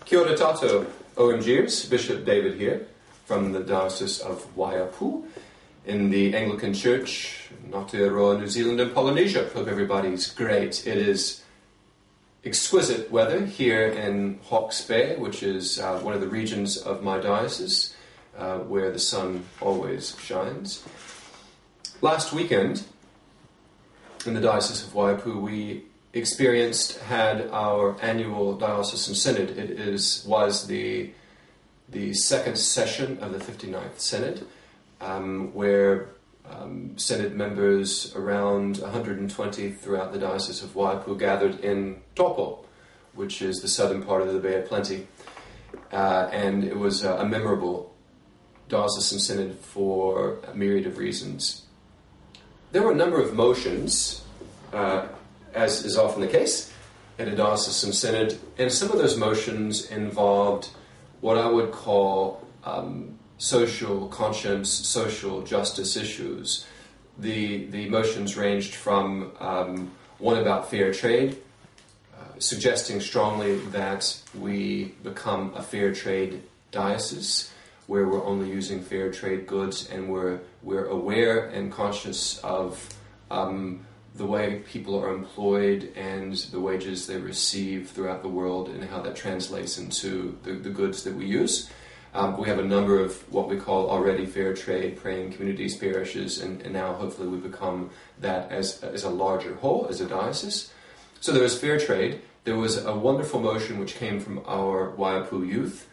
Kia ora tātou, OMGers, Bishop David here from the Diocese of Waiapu in the Anglican Church, Aotearoa, New Zealand and Polynesia. Hope everybody's great. It is exquisite weather here in Hawke's Bay, which is one of the regions of my diocese where the sun always shines. Last weekend in the Diocese of Waiapu we had our annual Diocesan Synod. It was the second session of the 59th Synod, where Synod members, around 120 throughout the Diocese of Waiapu, gathered in Taupo, which is the southern part of the Bay of Plenty. And it was a memorable Diocesan Synod for a myriad of reasons. There were a number of motions, as is often the case at a Diocesan Synod, and some of those motions involved what I would call social conscience, social justice issues. The motions ranged from one about fair trade, suggesting strongly that we become a fair trade diocese, where we're only using fair trade goods and we're aware and conscious of the way people are employed and the wages they receive throughout the world and how that translates into the goods that we use. We have a number of what we call already fair trade praying communities, parishes, and now hopefully we become that as a larger whole, as a diocese. So there was fair trade. There was a wonderful motion which came from our Waiapu youth.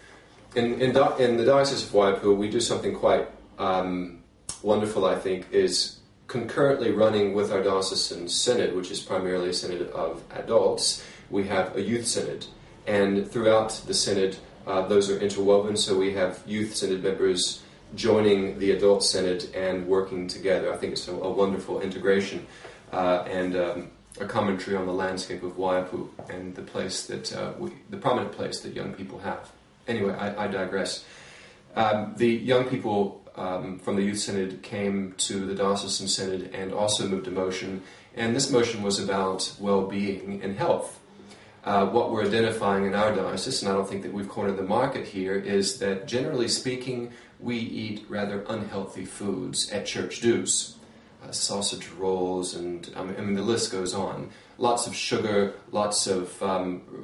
In the Diocese of Waiapu, we do something quite wonderful, I think, is concurrently running with our Diocesan Synod, which is primarily a synod of adults, we have a youth synod. And throughout the synod, those are interwoven, so we have youth synod members joining the adult synod and working together. I think it's a wonderful integration and a commentary on the landscape of Waiapu and the place that the prominent place that young people have. Anyway, I digress. The young people from the Youth Synod came to the Diocesan Synod and also moved a motion, and this motion was about well-being and health. What we're identifying in our diocese, and I don't think that we've cornered the market here, is that generally speaking, we eat rather unhealthy foods at church dues. Sausage rolls, and I mean the list goes on. Lots of sugar, lots of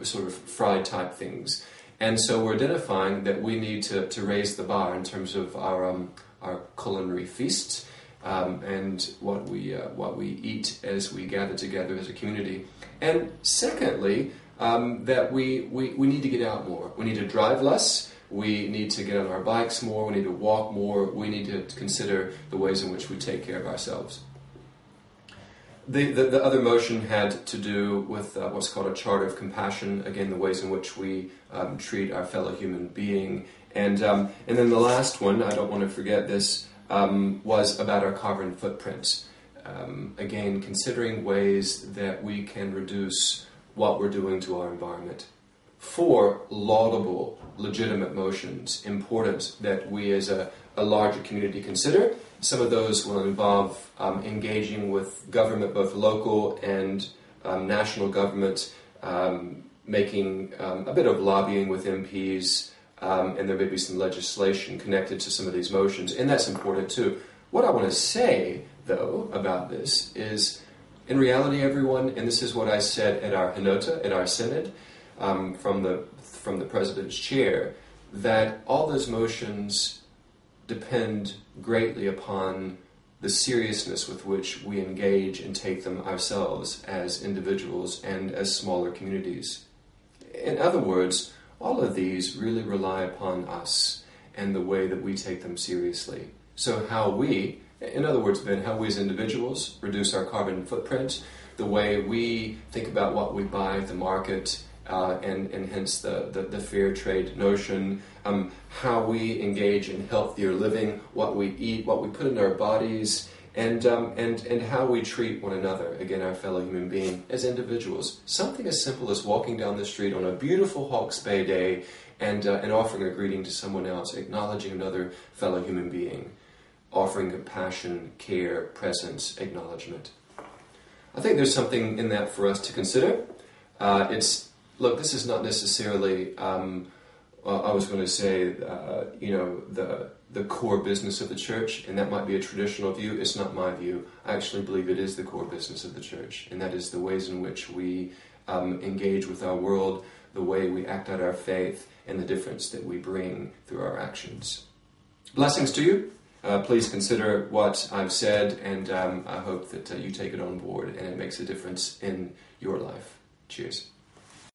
sort of fried type things. And so we're identifying that we need to raise the bar in terms of our culinary feasts and what we eat as we gather together as a community. And secondly, that we need to get out more. We need to drive less. We need to get on our bikes more. We need to walk more. We need to consider the ways in which we take care of ourselves. The other motion had to do with what's called a charter of compassion, again, the ways in which we treat our fellow human being. And then the last one, I don't want to forget this, was about our carbon footprint. Again, considering ways that we can reduce what we're doing to our environment. 4 laudable, legitimate motions, important that we as a larger community consider. Some of those will involve engaging with government, both local and national government, making a bit of lobbying with MPs, and there may be some legislation connected to some of these motions, and that's important too. What I want to say, though, about this is, in reality, everyone, and this is what I said at our Hinota, at our Synod, from the President's chair, that all those motions depend greatly upon the seriousness with which we engage and take them ourselves as individuals and as smaller communities. In other words, all of these really rely upon us and the way that we take them seriously. So how we, in other words, Ben, how we as individuals reduce our carbon footprint, the way we think about what we buy at the market, and hence the fair trade notion, how we engage in healthier living, what we eat, what we put in our bodies, and how we treat one another, again, our fellow human being, as individuals. Something as simple as walking down the street on a beautiful Hawke's Bay day and offering a greeting to someone else, acknowledging another fellow human being, offering compassion, care, presence, acknowledgement. I think there's something in that for us to consider. Look, this is not necessarily I was going to say, the core business of the church, and that might be a traditional view. It's not my view. I actually believe it is the core business of the church, and that is the ways in which we engage with our world, the way we act out our faith, and the difference that we bring through our actions. Blessings to you. Please consider what I've said, and I hope that you take it on board and it makes a difference in your life. Cheers.